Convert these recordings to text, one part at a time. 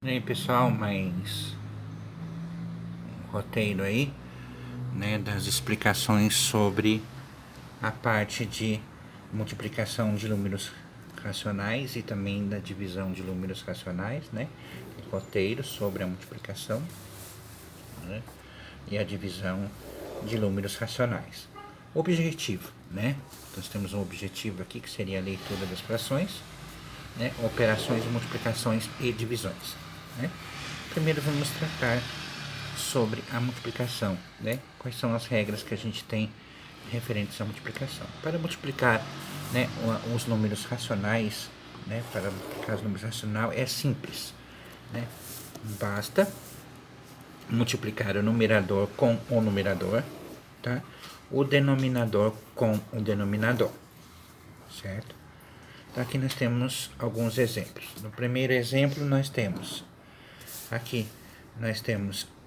E aí pessoal, mais um roteiro aí, né, das explicações sobre a parte de multiplicação de números racionais e também da divisão de números racionais, né, roteiro sobre a multiplicação, né, e a divisão de números racionais. Objetivo, né, nós temos um objetivo aqui que seria a leitura das frações, né, operações de multiplicações e divisões, né. Primeiro vamos tratar sobre a multiplicação, né? Quais são as regras que a gente tem referentes à multiplicação? Para multiplicar, né, os números racionais, né, para multiplicar os números racionais é simples, né? Basta multiplicar o numerador com o numerador, tá? O denominador com o denominador, certo? Então aqui nós temos alguns exemplos. No primeiro exemplo nós temos aqui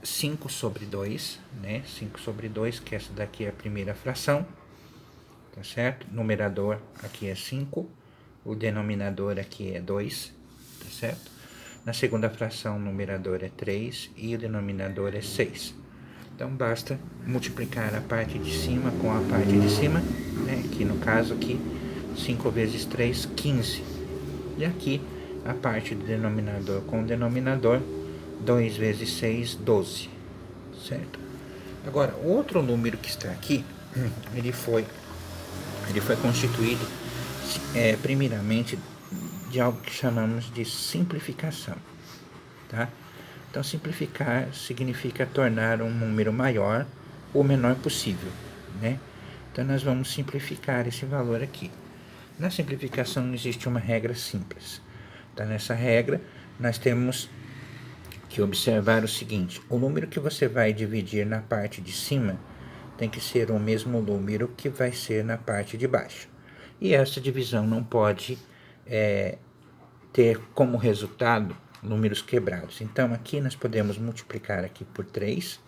5 sobre 2, né? 5 sobre 2, que essa daqui é a primeira fração, tá certo? Numerador aqui é 5, o denominador aqui é 2, tá certo? Na segunda fração, o numerador é 3 e o denominador é 6. Então basta multiplicar a parte de cima com a parte de cima, né? Que no caso aqui, 5 vezes 3, 15. E aqui a parte do denominador com o denominador, 2 vezes 6, 12, certo? Agora, o outro número que está aqui, ele foi constituído, primeiramente, de algo que chamamos de simplificação, tá? Então, simplificar significa tornar um número maior o menor possível, né? Então, nós vamos simplificar esse valor aqui. Na simplificação existe uma regra simples. Tá? Nessa regra, nós temos que observar o seguinte: o número que você vai dividir na parte de cima tem que ser o mesmo número que vai ser na parte de baixo. E essa divisão não pode ter como resultado números quebrados. Então aqui nós podemos multiplicar aqui por 3,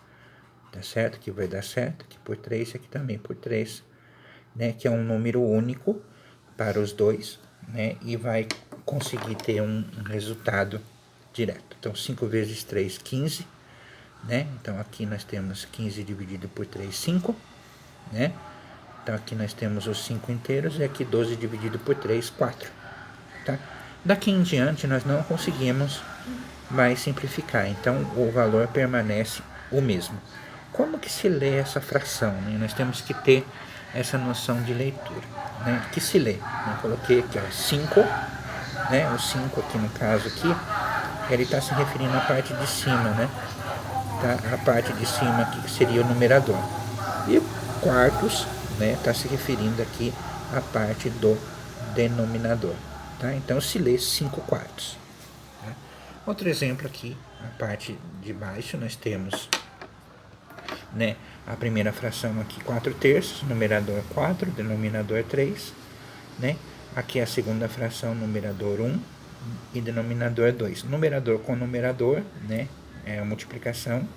tá certo? Aqui vai dar certo, aqui por 3 e aqui também por 3, né? Que é um número único para os dois, né? E vai conseguir ter um resultado direto. Então 5 vezes 3, 15, né? Então aqui nós temos 15 dividido por 3, 5, né? Então aqui nós temos os 5 inteiros e aqui 12 dividido por 3, 4, tá? Daqui em diante nós não conseguimos mais simplificar, então o valor permanece o mesmo. Como que se lê essa fração, né? Nós temos que ter essa noção de leitura, né? Que se lê, eu coloquei aqui, ó, 5, né? O 5 aqui no caso aqui, ele está se referindo à parte de cima, né? Tá? A parte de cima aqui que seria o numerador. E quartos, né? Está se referindo aqui à parte do denominador, tá? Então se lê 5 quartos. Tá? Outro exemplo aqui, a parte de baixo nós temos, né, a primeira fração aqui 4 terços, numerador 4, denominador 3, né? Aqui a segunda fração, numerador 1 e denominador 2. Numerador com numerador, né? É a multiplicação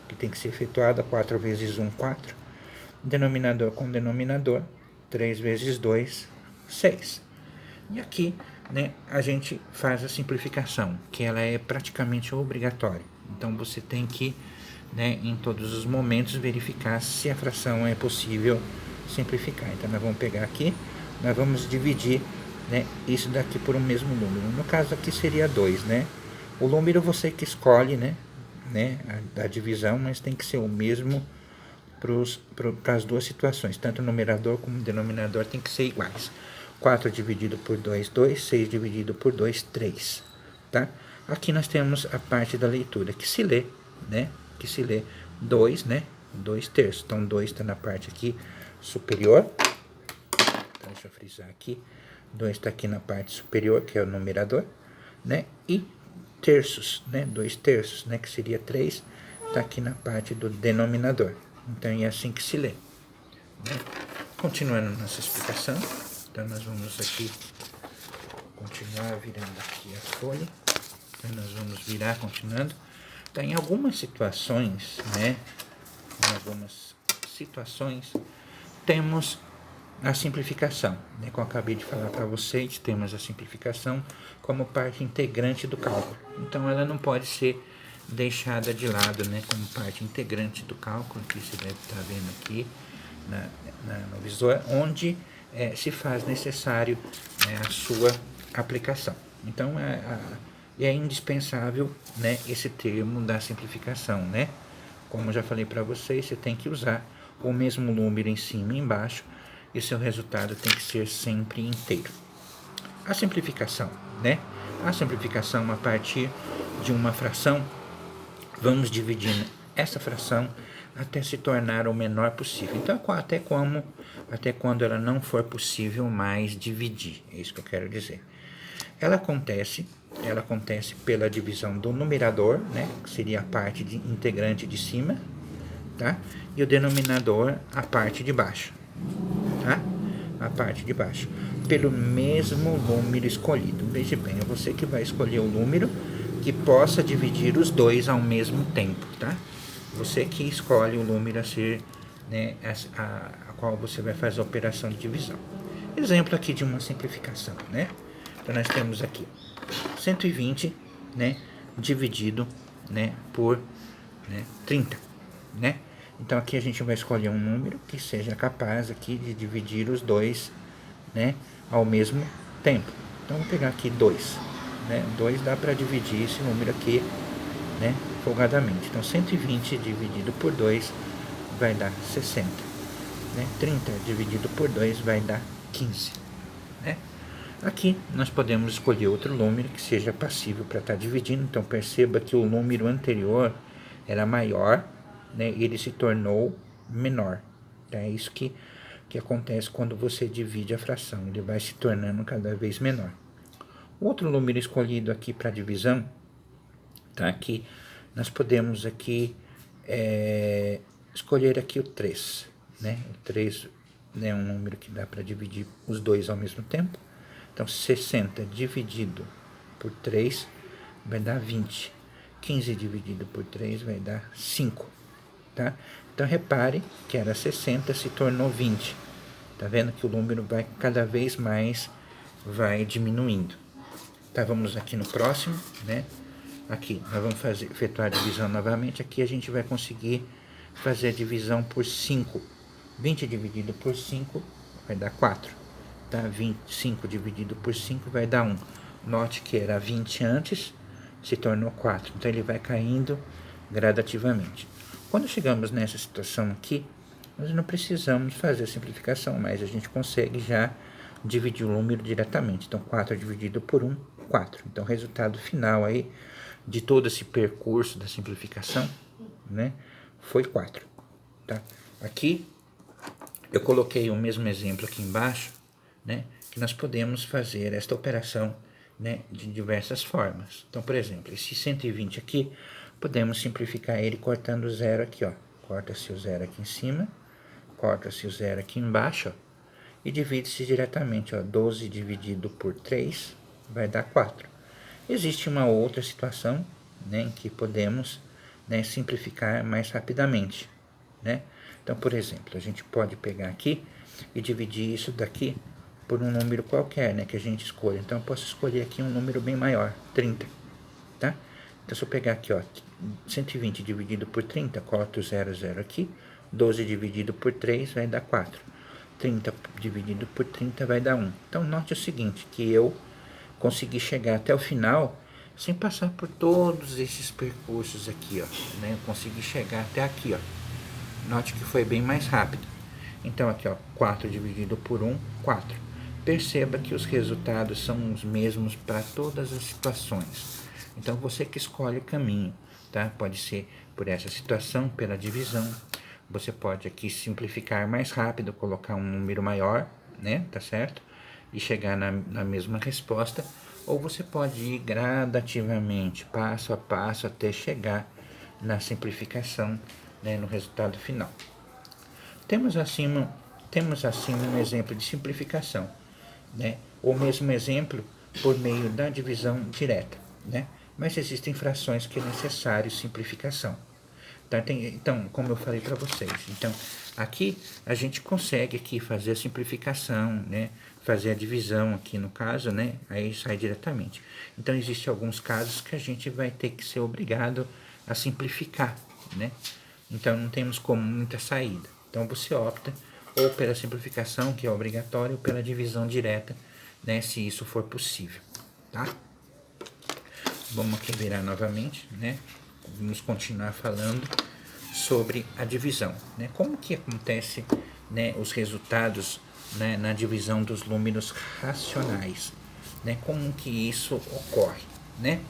que tem que ser efetuada, 4 vezes 1, 4. Denominador com denominador, 3 vezes 2, 6. E aqui, né, a gente faz a simplificação, que ela é praticamente obrigatória. Então você tem que, né, em todos os momentos verificar se a fração é possível simplificar. Então nós vamos pegar aqui, nós vamos dividir, né, isso daqui por um mesmo número. No caso aqui seria 2, né? O número você que escolhe, né, a divisão, mas tem que ser o mesmo para as duas situações, tanto o numerador como o denominador tem que ser iguais. 4 dividido por 2, 2, 6 dividido por 2, 3, tá? Aqui nós temos a parte da leitura, que se lê, né? Que se lê 2, né? 2 terços. Então, 2 está na parte aqui superior. Então, deixa eu frisar aqui. 2 está aqui na parte superior, que é o numerador, né? E terços, né? 2 terços, né? Que seria 3, está aqui na parte do denominador. Então, é assim que se lê, né? Continuando nossa explicação, então nós vamos aqui continuar virando aqui a folha. Então nós vamos virar continuando. Então, em algumas situações, né? Em algumas situações, temos a simplificação, né? Como eu acabei de falar para vocês, temos a simplificação como parte integrante do cálculo. Então, ela não pode ser deixada de lado, né? Como parte integrante do cálculo, que você deve estar vendo aqui no visor, onde se faz necessário a sua aplicação. Então, é indispensável, né, esse termo da simplificação, né? Como eu já falei para vocês, você tem que usar o mesmo número em cima e embaixo, e seu resultado tem que ser sempre inteiro. A simplificação, né? A simplificação a partir de uma fração, vamos dividindo essa fração até se tornar o menor possível. Então, até quando ela não for possível mais dividir, é isso que eu quero dizer. Ela acontece pela divisão do numerador, né, que seria a parte integrante de cima, tá? E o denominador, a parte de baixo, tá? A parte de baixo, pelo mesmo número escolhido. Veja bem, é você que vai escolher o número que possa dividir os dois ao mesmo tempo, tá? Você que escolhe o número a ser, né, a qual você vai fazer a operação de divisão. Exemplo aqui de uma simplificação, né? Então, nós temos aqui 120, né, dividido, né, por 30, né? Então, aqui a gente vai escolher um número que seja capaz aqui de dividir os dois, né, ao mesmo tempo. Então, vou pegar aqui 2, né? 2 dá para dividir esse número aqui, né, folgadamente. Então, 120 dividido por 2 vai dar 60, né? 30 dividido por 2 vai dar 15, né? Aqui nós podemos escolher outro número que seja passível para estar dividindo. Então, perceba que o número anterior era maior, né? Ele se tornou menor. Então, é isso que acontece quando você divide a fração. Ele vai se tornando cada vez menor. Outro número escolhido aqui para divisão, tá? Aqui nós podemos aqui escolher aqui o 3, né? O 3 é um número que dá para dividir os dois ao mesmo tempo. Então, 60 dividido por 3 vai dar 20. 15 dividido por 3 vai dar 5, tá? Então, repare que era 60, se tornou 20. Tá vendo que o número vai cada vez mais diminuindo. Tá, vamos aqui no próximo, né? Aqui, nós vamos efetuar a divisão novamente. Aqui a gente vai conseguir fazer a divisão por 5. 20 dividido por 5 vai dar 4. Tá? 25 dividido por 5 vai dar 1. Note que era 20 antes, se tornou 4. Então, ele vai caindo gradativamente. Quando chegamos nessa situação aqui, nós não precisamos fazer a simplificação, mas a gente consegue já dividir o número diretamente. Então, 4 dividido por 1, 4. Então, o resultado final aí de todo esse percurso da simplificação, né, foi 4. Tá? Aqui, eu coloquei o mesmo exemplo aqui embaixo, né, que nós podemos fazer esta operação, né, de diversas formas. Então, por exemplo, esse 120 aqui, podemos simplificar ele cortando o zero aqui, ó. Corta-se o zero aqui em cima, corta-se o zero aqui embaixo, ó, e divide-se diretamente, ó. 12 dividido por 3 vai dar 4. Existe uma outra situação, né, em que podemos, né, simplificar mais rapidamente, né? Então, por exemplo, a gente pode pegar aqui e dividir isso daqui por um número qualquer, né, que a gente escolha. Então, eu posso escolher aqui um número bem maior, 30, tá? Então, se eu pegar aqui, ó, 120 dividido por 30, corto o 0, 0 aqui, 12 dividido por 3 vai dar 4. 30 dividido por 30 vai dar 1. Então, note o seguinte, que eu consegui chegar até o final sem passar por todos esses percursos aqui, ó, né? Eu consegui chegar até aqui, ó. Note que foi bem mais rápido. Então, aqui, ó, 4 dividido por 1, 4. Perceba que os resultados são os mesmos para todas as situações. Então, você que escolhe o caminho, tá? Pode ser por essa situação, pela divisão. Você pode aqui simplificar mais rápido, colocar um número maior, né? Tá certo? E chegar na mesma resposta. Ou você pode ir gradativamente, passo a passo, até chegar na simplificação, né? No resultado final. Temos assim um exemplo de simplificação, né? O mesmo exemplo por meio da divisão direta, né? Mas existem frações que é necessário simplificação. Tá? Então, como eu falei para vocês, então aqui a gente consegue aqui fazer a simplificação, né? Fazer a divisão aqui no caso, né? Aí sai diretamente. Então, existem alguns casos que a gente vai ter que ser obrigado a simplificar, né? Então, não temos como muita saída. Então, você opta ou pela simplificação, que é obrigatório, ou pela divisão direta, né? Se isso for possível, tá? Vamos aqui virar novamente, né? Vamos continuar falando sobre a divisão, né? Como que acontece, né, os resultados, né, na divisão dos números racionais, né? Como que isso ocorre, né?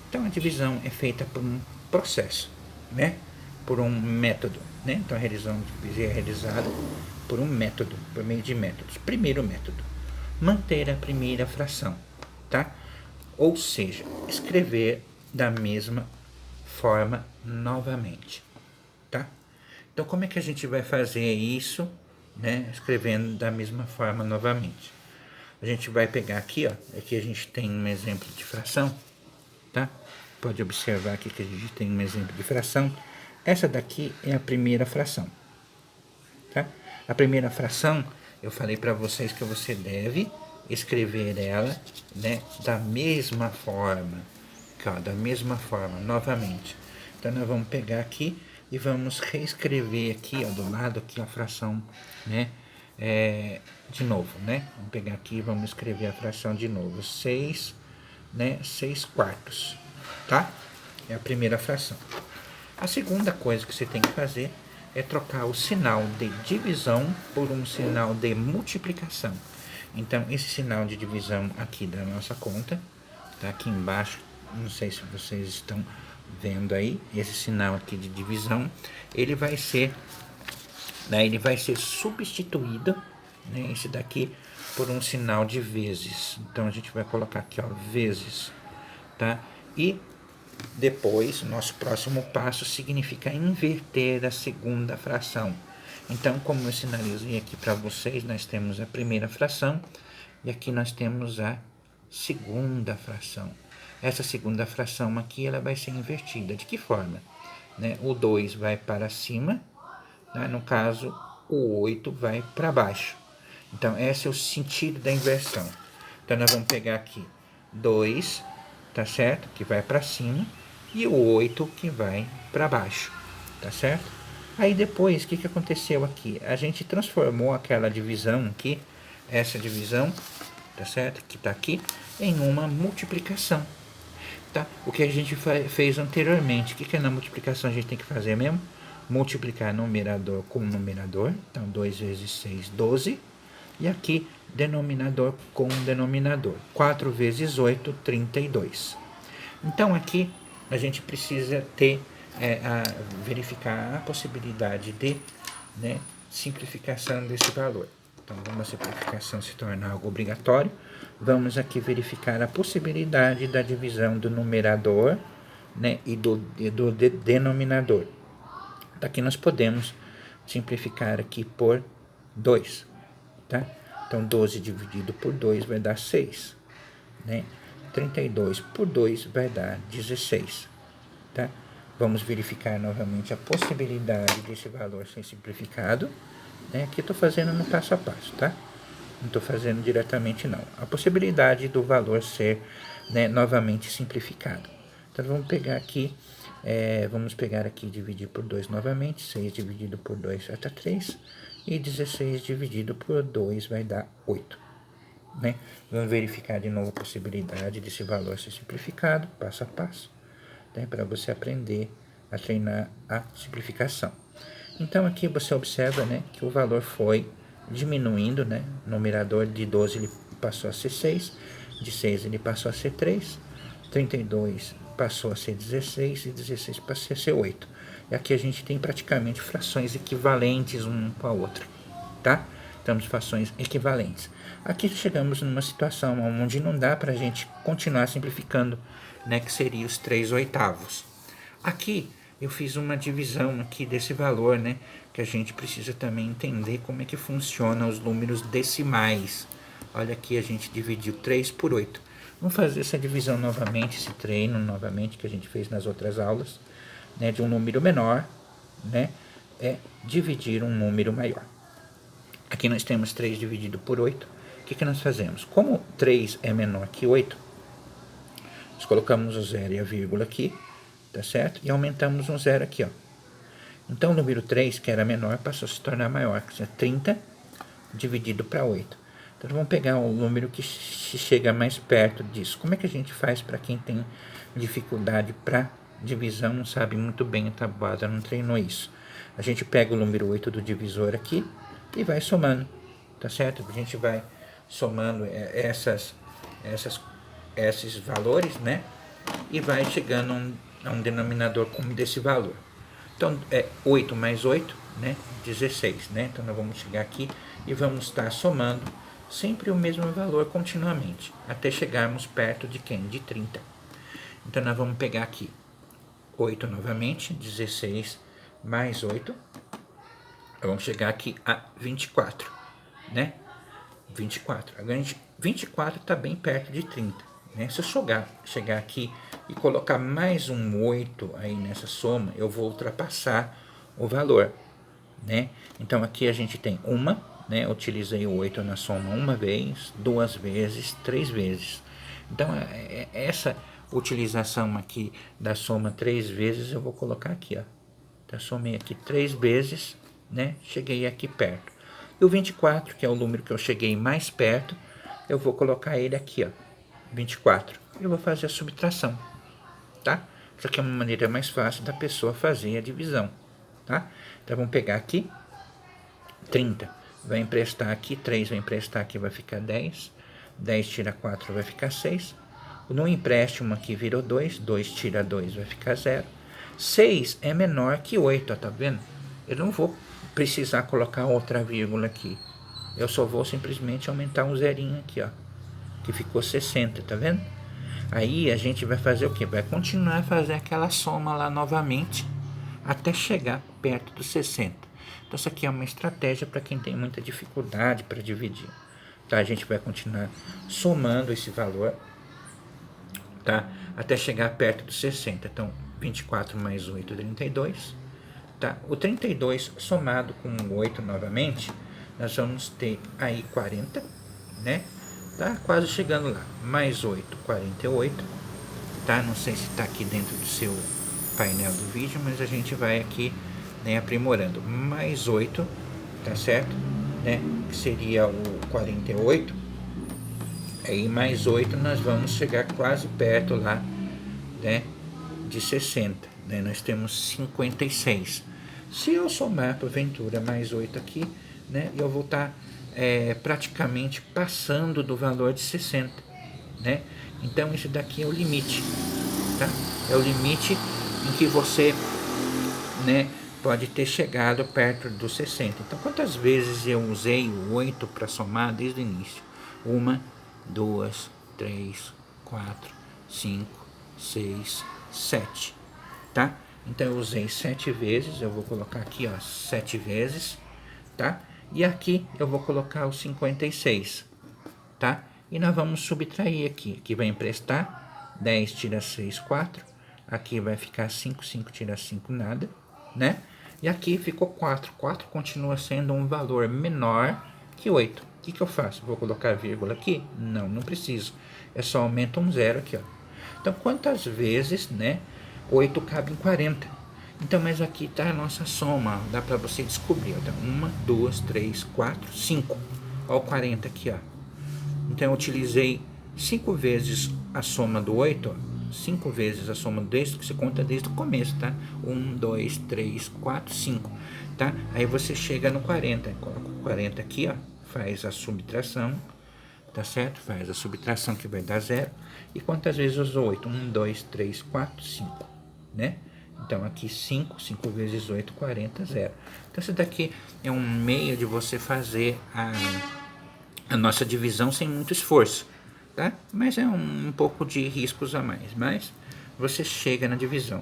Então a divisão é feita por um processo, né? Por um método, né? Então a revisão é realizada por um método, por meio de métodos. Primeiro método, manter a primeira fração, tá? Ou seja, escrever da mesma forma novamente, tá? Então, como é que a gente vai fazer isso, né? Escrevendo da mesma forma novamente. A gente vai pegar aqui, ó, aqui a gente tem um exemplo de fração, tá? Pode observar aqui que a gente tem um exemplo de fração. Essa daqui é a primeira fração, tá? A primeira fração, eu falei para vocês que você deve escrever ela, né, da mesma forma, da mesma forma, novamente. Então, nós vamos pegar aqui e vamos reescrever aqui, ó, do lado aqui a fração, né, de novo, né? Vamos pegar aqui e vamos escrever a fração de novo. 6, né, 6 quartos, tá? É a primeira fração. A segunda coisa que você tem que fazer é trocar o sinal de divisão por um sinal de multiplicação. Então, esse sinal de divisão aqui da nossa conta, tá aqui embaixo, não sei se vocês estão vendo aí, esse sinal aqui de divisão, ele vai ser substituído, né, esse daqui, por um sinal de vezes. Então, a gente vai colocar aqui, ó, vezes, tá? E depois, nosso próximo passo significa inverter a segunda fração. Então, como eu sinalizei aqui para vocês, nós temos a primeira fração e aqui nós temos a segunda fração. Essa segunda fração aqui, ela vai ser invertida. De que forma? Né? O 2 vai para cima, né? No caso, o 8 vai para baixo. Então, esse é o sentido da inversão. Então, nós vamos pegar aqui 2, tá certo? Que vai para cima, e o 8 que vai para baixo, tá certo? Aí depois, o que aconteceu aqui? A gente transformou aquela divisão aqui, essa divisão, tá certo? Que tá aqui, em uma multiplicação, tá? O que a gente fez anteriormente, o que na multiplicação a gente tem que fazer mesmo? Multiplicar numerador com numerador, então 2 vezes 6, 12, e aqui denominador com denominador, 4 vezes 8, 32. Então aqui a gente precisa ter, verificar a possibilidade de, né, simplificação desse valor. Então, como a simplificação se torna algo obrigatório, vamos aqui verificar a possibilidade da divisão do numerador, né, e do denominador. Aqui nós podemos simplificar aqui por 2, tá? Então, 12 dividido por 2 vai dar 6, né? 32 por 2 vai dar 16, tá? Vamos verificar novamente a possibilidade desse valor ser simplificado, né? Aqui estou fazendo no passo a passo, tá? Não estou fazendo diretamente não. A possibilidade do valor ser, né, novamente simplificado. Então, vamos pegar aqui e dividir por 2 novamente. 6 dividido por 2 vai dar 3. E 16 dividido por 2 vai dar 8. Né? Vamos verificar de novo a possibilidade desse valor ser simplificado, passo a passo, né? Para você aprender a treinar a simplificação. Então, aqui você observa, né, que o valor foi diminuindo, né? O numerador de 12 ele passou a ser 6, de 6 ele passou a ser 3, 32 passou a ser 16 e 16 passou a ser 8. E aqui a gente tem praticamente frações equivalentes uma com a outra, tá? Temos frações equivalentes. Aqui chegamos numa situação onde não dá para a gente continuar simplificando, né, que seria os 3/8. Aqui eu fiz uma divisão aqui desse valor, né, que a gente precisa também entender como é que funcionam os números decimais. Olha aqui, a gente dividiu 3 por 8. Vamos fazer essa divisão novamente, esse treino novamente que a gente fez nas outras aulas, né, de um número menor, né, é dividir um número maior. Aqui nós temos 3 dividido por 8. O que nós fazemos? Como 3 é menor que 8, nós colocamos o 0 e a vírgula aqui, tá certo? E aumentamos um 0 aqui, ó. Então, o número 3, que era menor, passou a se tornar maior, que é 30 dividido para 8. Então, vamos pegar o número que chega mais perto disso. Como é que a gente faz para quem tem dificuldade para divisão, não sabe muito bem a tabuada, não treinou isso? A gente pega o número 8 do divisor aqui e vai somando, tá certo? A gente vai somando esses valores, né? E vai chegando a um denominador comum desse valor. Então, 8 mais 8, né? 16, né? Então, nós vamos chegar aqui e vamos estar somando sempre o mesmo valor continuamente, até chegarmos perto de quem? De 30. Então, nós vamos pegar aqui 8 novamente, 16 mais 8. Vamos chegar aqui a 24, né? 24. Agora, 24 está bem perto de 30. Né? Se eu chegar aqui e colocar mais um 8 aí nessa soma, eu vou ultrapassar o valor. Né? Então, aqui a gente tem uma, né? Eu utilizei o 8 na soma uma vez, 2 vezes, 3 vezes. Então, essa utilização aqui da soma 3 vezes, eu vou colocar aqui, ó. Então, somei aqui 3 vezes, né? Cheguei aqui perto. E o 24, que é o número que eu cheguei mais perto, eu vou colocar ele aqui, ó. 24. Eu vou fazer a subtração, tá? Isso aqui é uma maneira mais fácil da pessoa fazer a divisão, tá? Então, vamos pegar aqui 30. Vai emprestar aqui, 3 vai emprestar aqui, vai ficar 10. 10 tira 4, vai ficar 6. No empréstimo aqui virou 2. 2 tira 2, vai ficar 0. 6 é menor que 8, ó, tá vendo? Eu não vou precisar colocar outra vírgula aqui. Eu só vou simplesmente aumentar um zerinho aqui, ó. Que ficou 60, tá vendo? Aí a gente vai fazer o quê? Vai continuar a fazer aquela soma lá novamente até chegar perto dos 60. Então, isso aqui é uma estratégia para quem tem muita dificuldade para dividir. Tá? A gente vai continuar somando esse valor, tá? Até chegar perto dos 60. Então, 24 mais 8, 32. Tá? O 32 somado com o 8 novamente, nós vamos ter aí 40, né? Tá quase chegando lá. Mais 8, 48. Tá? Não sei se está aqui dentro do seu painel do vídeo, mas a gente vai aqui, né, aprimorando. Mais 8, tá certo? Né? Que seria o 48. Aí mais 8 nós vamos chegar quase perto lá, né, de 60. Né? Nós temos 56. Se eu somar porventura mais 8 aqui, né, eu vou estar praticamente passando do valor de 60. Né? Então esse daqui é o limite. Tá? É o limite em que você, né, pode ter chegado perto dos 60. Então, quantas vezes eu usei o 8 para somar desde o início? 1, 2, 3, 4, 5, 6, 7. Tá? Então, eu usei 7 vezes. Eu vou colocar aqui, ó, 7 vezes. Tá? E aqui eu vou colocar o 56. Tá? E nós vamos subtrair aqui. Aqui vai emprestar 10 tira 6, 4. Aqui vai ficar 5, 5 tira 5, nada, né? E aqui ficou 4. 4 continua sendo um valor menor que 8. O que eu faço? Vou colocar vírgula aqui? Não, não preciso. É só aumenta um zero aqui, ó. Então, quantas vezes, né, 8 cabe em 40? Então, mas aqui está a nossa soma. Dá para você descobrir. Então, 1, 2, 3, 4, 5. Olha o 40 aqui, ó. Então, eu utilizei 5 vezes a soma do 8, ó. 5 vezes a soma desde que você conta desde o começo, tá? 1, 2, 3, 4, 5, tá? Aí você chega no 40, coloca o 40 aqui, ó, faz a subtração, tá certo? Faz a subtração que vai dar 0. E quantas vezes usou 8? 1, 2, 3, 4, 5, né? Então, aqui 5, 5 vezes 8, 40, 0. Então, isso daqui é um meio de você fazer a nossa divisão sem muito esforço. Tá? Mas é um pouco de riscos a mais, mas você chega na divisão.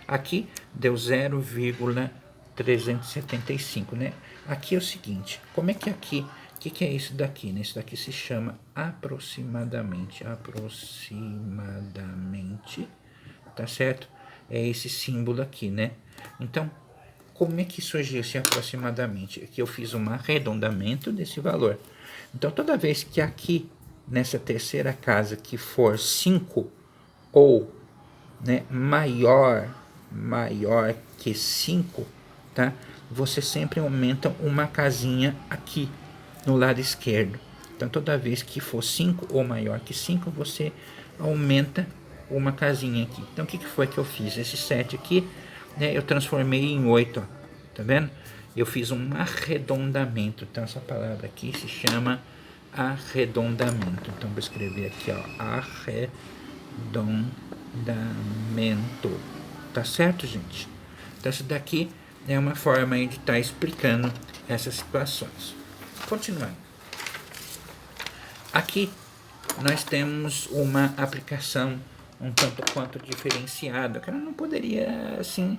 Aqui deu 0,375, né? Aqui é o seguinte, como é que aqui, o que é isso daqui, né? Isso daqui se chama aproximadamente, tá certo? É esse símbolo aqui, né? Então, como é que surgiu-se aproximadamente? É que eu fiz um arredondamento desse valor. Então, toda vez que aqui, nessa terceira casa, que for 5 ou, né, maior que 5, tá? Você sempre aumenta uma casinha aqui no lado esquerdo. Então, toda vez que for 5 ou maior que 5, você aumenta uma casinha aqui. Então, o que foi que eu fiz? Esse 7 aqui, né, eu transformei em 8, ó. Tá vendo? Eu fiz um arredondamento. Então, essa palavra aqui se chama arredondamento. Então, vou escrever aqui, ó, arredondamento. Tá certo, gente? Então, isso daqui é uma forma aí de estar explicando essas situações. Continuando. Aqui nós temos uma aplicação um tanto quanto diferenciada, que eu não poderia assim